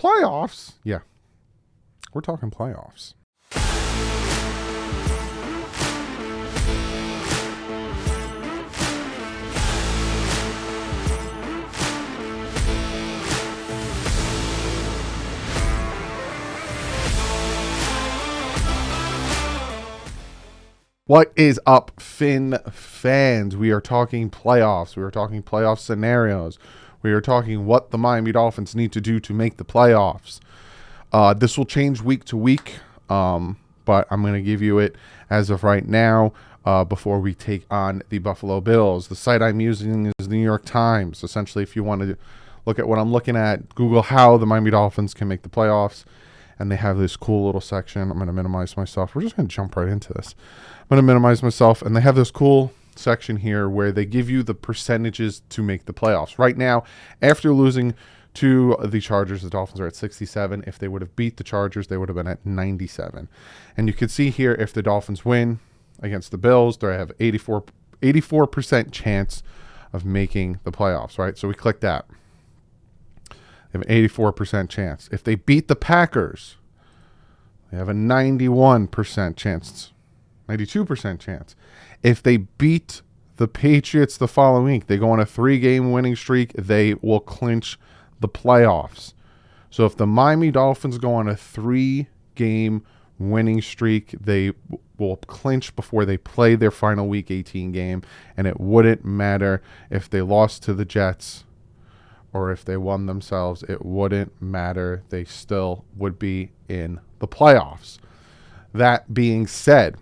playoffs? Yeah, we're talking playoffs. What is up, Finn fans? We are talking playoffs. We are talking playoff scenarios. We are talking what the Miami Dolphins need to do to make the playoffs. This will change week to week, but I'm going to give you it as of right now before we take on the Buffalo Bills. The site I'm using is the New York Times. Essentially, if you want to look at what I'm looking at, Google how the Miami Dolphins can make the playoffs. And they have this cool little section. I'm going to minimize myself. We're just going to jump right into this. I'm going to minimize myself. And they have this cool section here where they give you the percentages to make the playoffs. Right now, after losing to the Chargers, the Dolphins are at 67. If they would have beat the Chargers, they would have been at 97. And you can see here, if the Dolphins win against the Bills, they have 84% chance of making the playoffs, right? So we click that. They have an 84% chance. If they beat the Packers, they have a 91% chance, 92% chance. If they beat the Patriots the following week, they go on a 3-game winning streak, they will clinch the playoffs. So if the Miami Dolphins go on a 3-game winning streak, they will clinch before they play their final Week 18 game, and it wouldn't matter if they lost to the Jets or if they won themselves. It wouldn't matter. They still would be in the playoffs. That being said,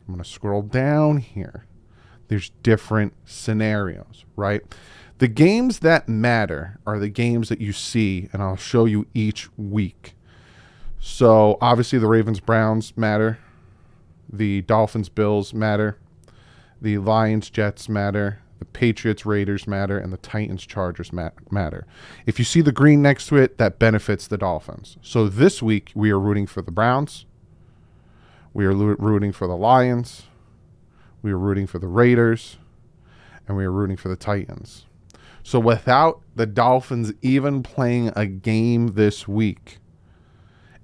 I'm going to scroll down here. There's different scenarios, right? The games that matter are the games that you see, and I'll show you each week. So obviously the Ravens-Browns matter. The Dolphins-Bills matter. The Lions-Jets matter. The Patriots-Raiders matter, and the Titans-Chargers matter. If you see the green next to it, that benefits the Dolphins. So this week, we are rooting for the Browns. We are rooting for the Lions. We are rooting for the Raiders. And we are rooting for the Titans. So without the Dolphins even playing a game this week,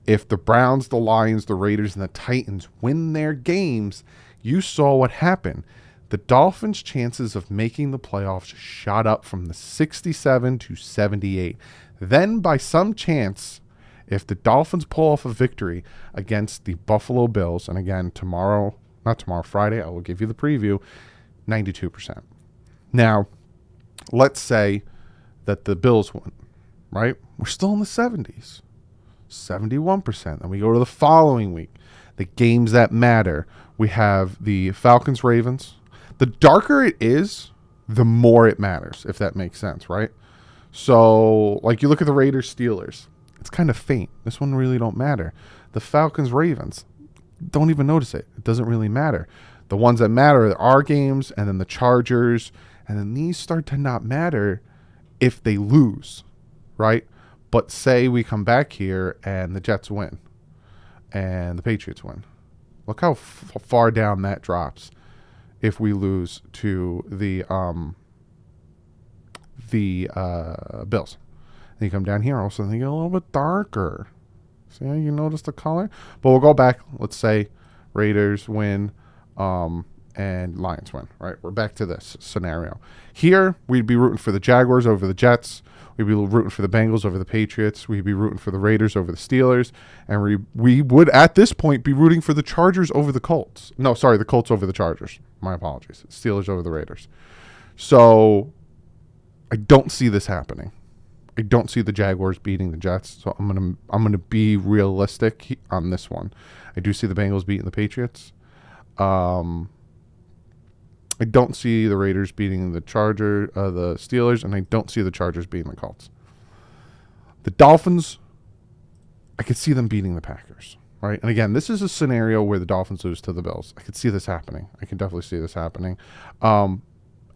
if the Browns, the Lions, the Raiders, and the Titans win their games, you saw what happened. The Dolphins' chances of making the playoffs shot up from the 67 to 78. Then, by some chance, if the Dolphins pull off a victory against the Buffalo Bills, and again, Friday, I will give you the preview, 92%. Now, let's say that the Bills win, right? We're still in the 70s, 71%. Then we go to the following week. The games that matter, we have the Falcons-Ravens. The darker it is, the more it matters, if that makes sense, right? So, like you look at the Raiders-Steelers, it's kind of faint. This one really don't matter. The Falcons-Ravens, don't even notice it. It doesn't really matter. The ones that matter are our games, and then the Chargers, and then these start to not matter if they lose, right? But say we come back here and the Jets win and the Patriots win. Look how far down that drops. If we lose to the Bills. And you come down here, also they get a little bit darker. See how you notice the color? But we'll go back. Let's say Raiders win and Lions win, right? We're back to this scenario. Here, we'd be rooting for the Jaguars over the Jets. We'd be rooting for the Bengals over the Patriots. We'd be rooting for the Raiders over the Steelers. And we would, at this point, be rooting for the Chargers over the Colts. No, sorry, the Colts over the Chargers. My apologies. Steelers over the Raiders. So I don't see this happening. I don't see the Jaguars beating the Jets. So I'm gonna be realistic on this one. I do see the Bengals beating the Patriots. I don't see the Raiders beating the Steelers, and I don't see the Chargers beating the Colts. The Dolphins, I could see them beating the Packers, right? And again, this is a scenario where the Dolphins lose to the Bills. I could see this happening. I can definitely see this happening. And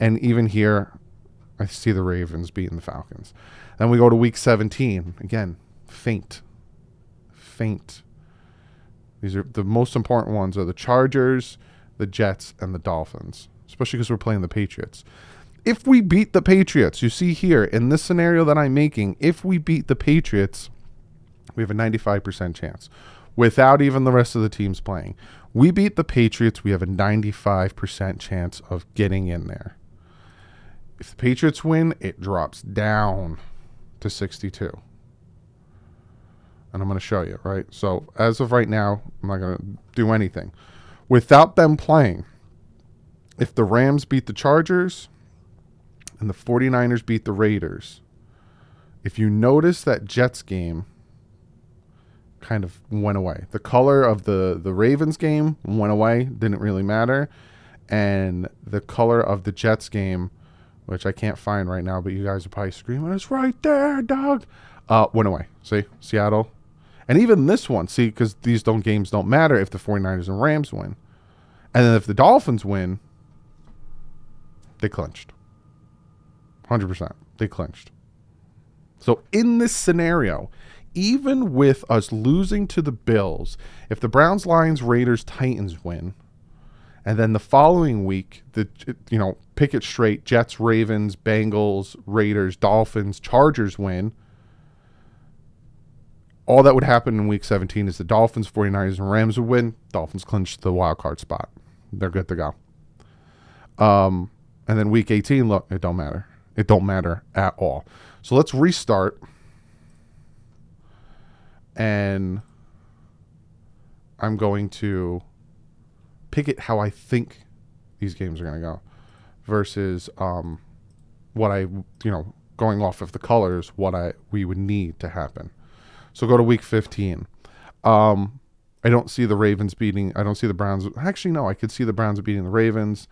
even here, I see the Ravens beating the Falcons. Then we go to week 17. Again, faint. These are the most important ones are the Chargers, the Jets, and the Dolphins, especially because we're playing the Patriots. If we beat the Patriots, you see here in this scenario that I'm making, if we beat the Patriots, We have a 95% chance without even the rest of the teams playing. We beat the Patriots. We have a 95% chance of getting in there. If the Patriots win, it drops down to 62. And I'm going to show you, right? So as of right now, I'm not going to do anything. Without them playing, if the Rams beat the Chargers and the 49ers beat the Raiders, if you notice that Jets game kind of went away. The color of the Ravens game went away, didn't really matter. And the color of the Jets game, which I can't find right now, but you guys are probably screaming, it's right there, dog, went away. See, Seattle. And even this one, see, because these games don't matter if the 49ers and Rams win. And then if the Dolphins win, they clinched. 100%. They clinched. So in this scenario, even with us losing to the Bills, if the Browns, Lions, Raiders, Titans win, and then the following week, pick it straight, Jets, Ravens, Bengals, Raiders, Dolphins, Chargers win, all that would happen in week 17 is the Dolphins, 49ers, and Rams would win. Dolphins clinch the wild card spot. They're good to go. And then week 18, look, it don't matter. It don't matter at all. So let's restart. And I'm going to pick it how I think these games are going to go versus what I, going off of the colors, what we would need to happen. So go to week 15. I don't see the Ravens beating. I don't see the Browns. Actually, no, I could see the Browns beating the Ravens.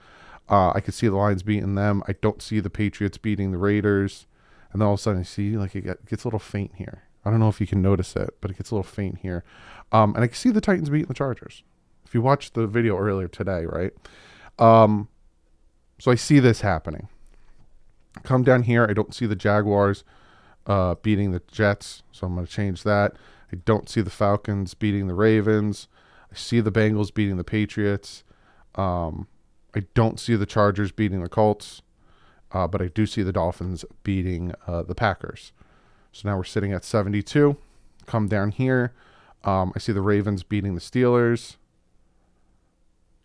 I could see the Lions beating them. I don't see the Patriots beating the Raiders. And then all of a sudden I see it gets a little faint here. I don't know if you can notice it, but it gets a little faint here. And I can see the Titans beating the Chargers. If you watched the video earlier today, right? So I see this happening. Come down here. I don't see the Jaguars beating the Jets, so I'm going to change that. I don't see the Falcons beating the Ravens. I see the Bengals beating the Patriots. I don't see the Chargers beating the Colts, but I do see the Dolphins beating the Packers. So now we're sitting at 72. Come down here. I see the Ravens beating the Steelers.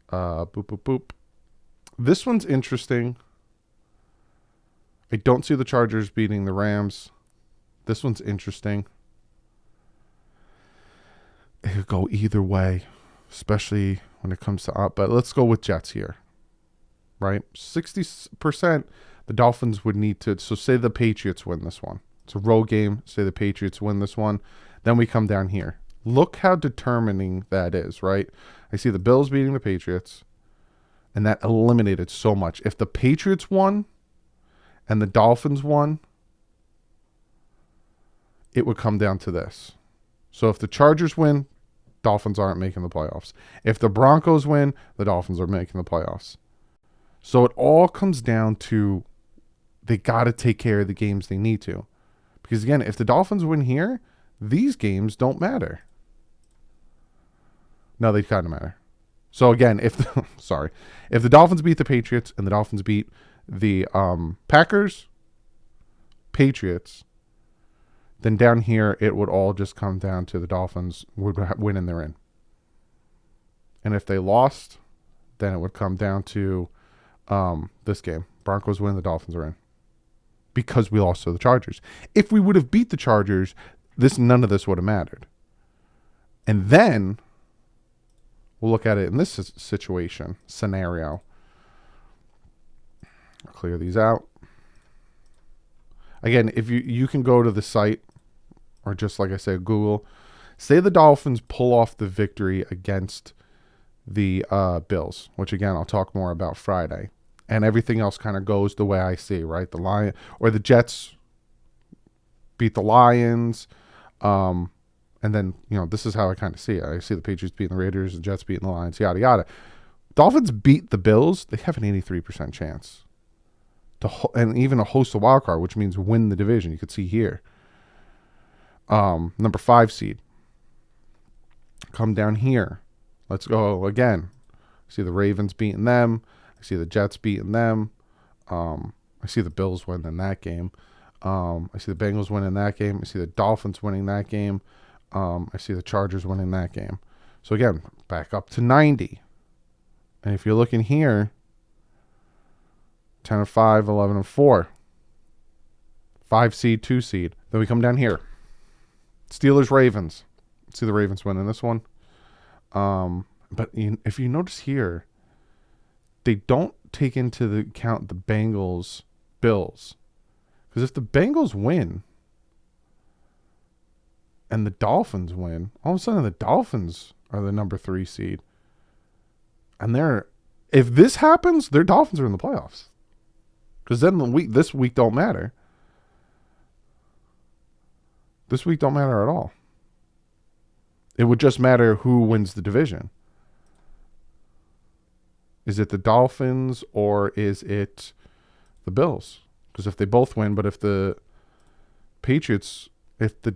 Boop, boop, boop. This one's interesting. I don't see the Chargers beating the Rams. This one's interesting. It could go either way, especially when it comes to but let's go with Jets here. Right? 60% the Dolphins would need to. So say the Patriots win this one. It's a road game. Say the Patriots win this one. Then we come down here. Look how determining that is, right? I see the Bills beating the Patriots, and that eliminated so much. If the Patriots won and the Dolphins won, it would come down to this. So if the Chargers win, Dolphins aren't making the playoffs. If the Broncos win, the Dolphins are making the playoffs. So it all comes down to they got to take care of the games they need to. Because again, if the Dolphins win here, these games don't matter. No, they kind of matter. So again, if the Dolphins beat the Patriots and the Dolphins beat the Packers, Patriots, then down here it would all just come down to the Dolphins would win and they're in. And if they lost, then it would come down to this game. Broncos win, the Dolphins are in. Because we lost to the Chargers. If we would have beat the Chargers, none of this would have mattered. And then we'll look at it in this scenario. I'll clear these out. Again, if you can go to the site, or just like I said, Google. Say the Dolphins pull off the victory against the Bills, which again I'll talk more about Friday, and everything else kind of goes the way I see. Right, the Jets beat the Lions, and then this is how I kind of see it. I see the Patriots beating the Raiders, the Jets beating the Lions, yada yada. Dolphins beat the Bills. They have an 83% chance and even a host a wild card, which means win the division. You could see here. Number 5 seed. Come down here. Let's go again. I see the Ravens beating them. I see the Jets beating them. I see the Bills winning that game. I see the Bengals winning that game. I see the Dolphins winning that game. I see the Chargers winning that game. So again, back up to 90. And if you're looking here, 10-5, 11-4. 5 seed, 2 seed. Then we come down here. Steelers, Ravens. See the Ravens winning this one. But if you notice here, they don't take into the account the Bengals, Bills. Because if the Bengals win and the Dolphins win, all of a sudden the Dolphins are the number 3 seed. And if this happens, their Dolphins are in the playoffs. Because then this week don't matter. This week don't matter at all. It would just matter who wins the division. Is it the Dolphins or is it the Bills? Because if they both win, but if the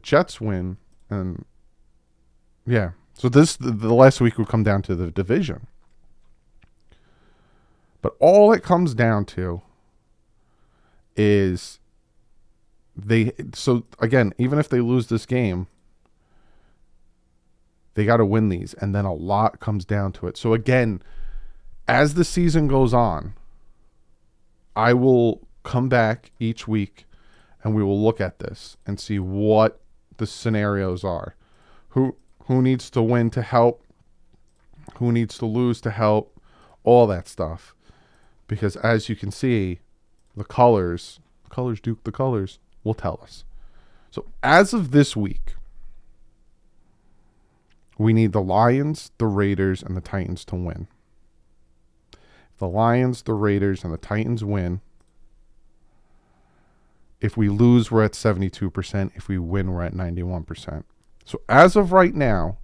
Jets win, and yeah. So the last week will come down to the division. But all it comes down to is so again, even if they lose this game, they got to win these, and then a lot comes down to it. So again, as the season goes on, I will come back each week and we will look at this and see what the scenarios are. Who needs to win to help? Who needs to lose to help? All that stuff. Because as you can see, the colors will tell us. So as of this week, we need the Lions, the Raiders, and the Titans to win. If the Lions, the Raiders, and the Titans win, if we lose, we're at 72%. If we win, we're at 91%. So as of right now,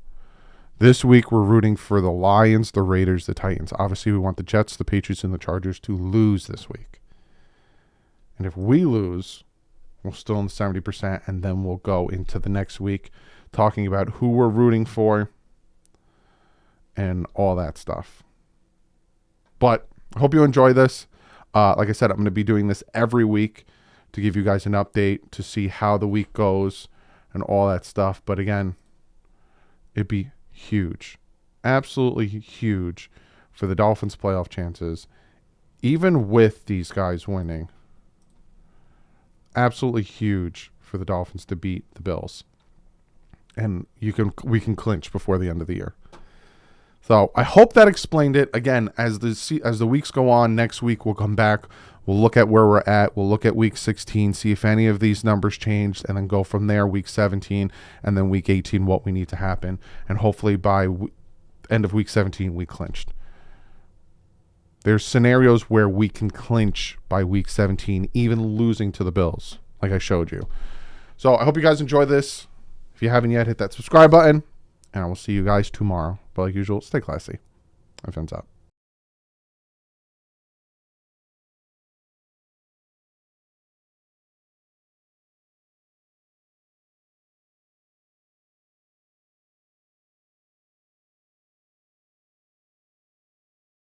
this week we're rooting for the Lions, the Raiders, the Titans. Obviously, we want the Jets, the Patriots, and the Chargers to lose this week. And if we lose, we're still in the 70%, and then we'll go into the next week talking about who we're rooting for and all that stuff. But I hope you enjoy this. Like I said, I'm going to be doing this every week to give you guys an update to see how the week goes and all that stuff. But again, it'd be huge, absolutely huge for the Dolphins' playoff chances, even with these guys winning. Absolutely huge for the Dolphins to beat the Bills. And we can clinch before the end of the year. So I hope that explained it. Again, as the weeks go on, next week we'll come back. We'll look at where we're at. We'll look at week 16, see if any of these numbers changed, and then go from there, week 17, and then week 18, what we need to happen. And hopefully by end of week 17, we clinched. There's scenarios where we can clinch by week 17, even losing to the Bills, like I showed you. So I hope you guys enjoy this. If you haven't yet, hit that subscribe button, and I will see you guys tomorrow. But like usual, stay classy. My friends out.